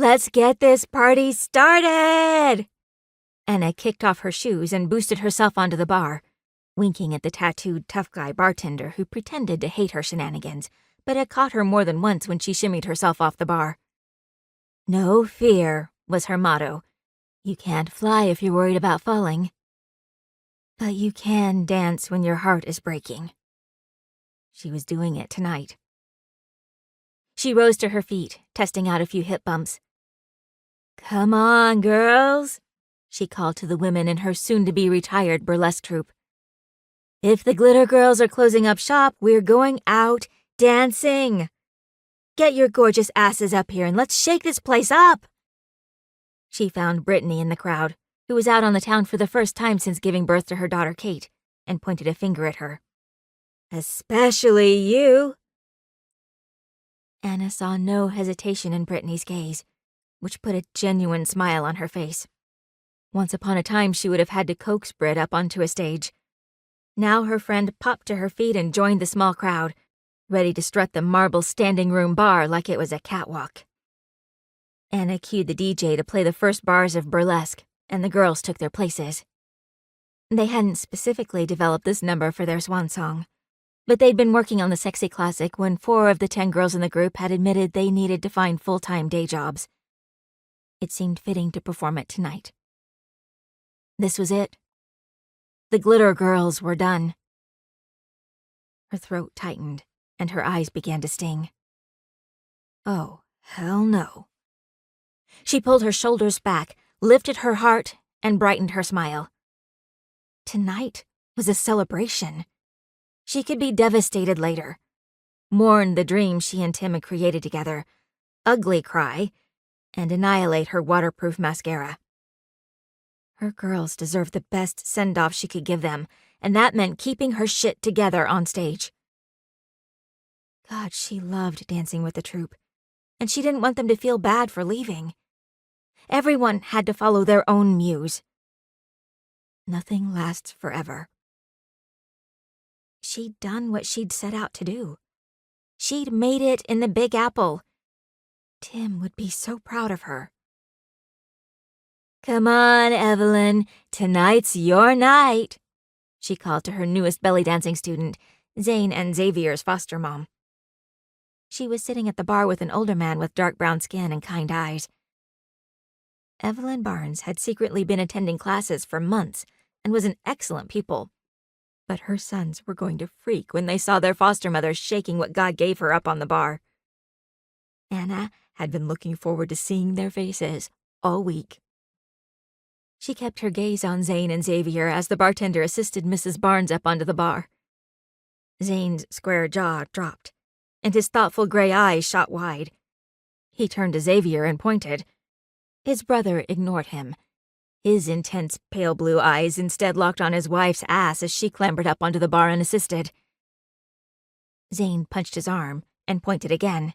Let's get this party started! Anna kicked off her shoes and boosted herself onto the bar, winking at the tattooed tough guy bartender who pretended to hate her shenanigans, but had caught her more than once when she shimmied herself off the bar. No fear, was her motto. You can't fly if you're worried about falling. But you can dance when your heart is breaking. She was doing it tonight. She rose to her feet, testing out a few hip bumps. Come on, girls, she called to the women in her soon-to-be-retired burlesque troupe. If the Glitter Girls are closing up shop, we're going out dancing. Get your gorgeous asses up here and let's shake this place up. She found Brittany in the crowd, who was out on the town for the first time since giving birth to her daughter Kate, and pointed a finger at her. Especially you. Anna saw no hesitation in Brittany's gaze, which put a genuine smile on her face. Once upon a time, she would have had to coax Britt up onto a stage. Now her friend popped to her feet and joined the small crowd, ready to strut the marble standing room bar like it was a catwalk. Anna cued the DJ to play the first bars of burlesque, and the girls took their places. They hadn't specifically developed this number for their swan song, but they'd been working on the sexy classic when 4 of the 10 girls in the group had admitted they needed to find full-time day jobs. It seemed fitting to perform it tonight. This was it. The Glitter Girls were done. Her throat tightened, and her eyes began to sting. Oh, hell no. She pulled her shoulders back, lifted her heart, and brightened her smile. Tonight was a celebration. She could be devastated later, mourn the dream she and Tim had created together, ugly cry, and annihilate her waterproof mascara. Her girls deserved the best send-off she could give them, and that meant keeping her shit together on stage. God, she loved dancing with the troupe, and she didn't want them to feel bad for leaving. Everyone had to follow their own muse. Nothing lasts forever. She'd done what she'd set out to do. She'd made it in the Big Apple. Tim would be so proud of her. Come on, Evelyn, tonight's your night, she called to her newest belly dancing student, Zane and Xavier's foster mom. She was sitting at the bar with an older man with dark brown skin and kind eyes. Evelyn Barnes had secretly been attending classes for months and was an excellent pupil. But her sons were going to freak when they saw their foster mother shaking what God gave her up on the bar. Anna had been looking forward to seeing their faces all week. She kept her gaze on Zane and Xavier as the bartender assisted Mrs. Barnes up onto the bar. Zane's square jaw dropped, and his thoughtful gray eyes shot wide. He turned to Xavier and pointed. His brother ignored him. His intense pale blue eyes instead locked on his wife's ass as she clambered up onto the bar unassisted. Zane punched his arm and pointed again.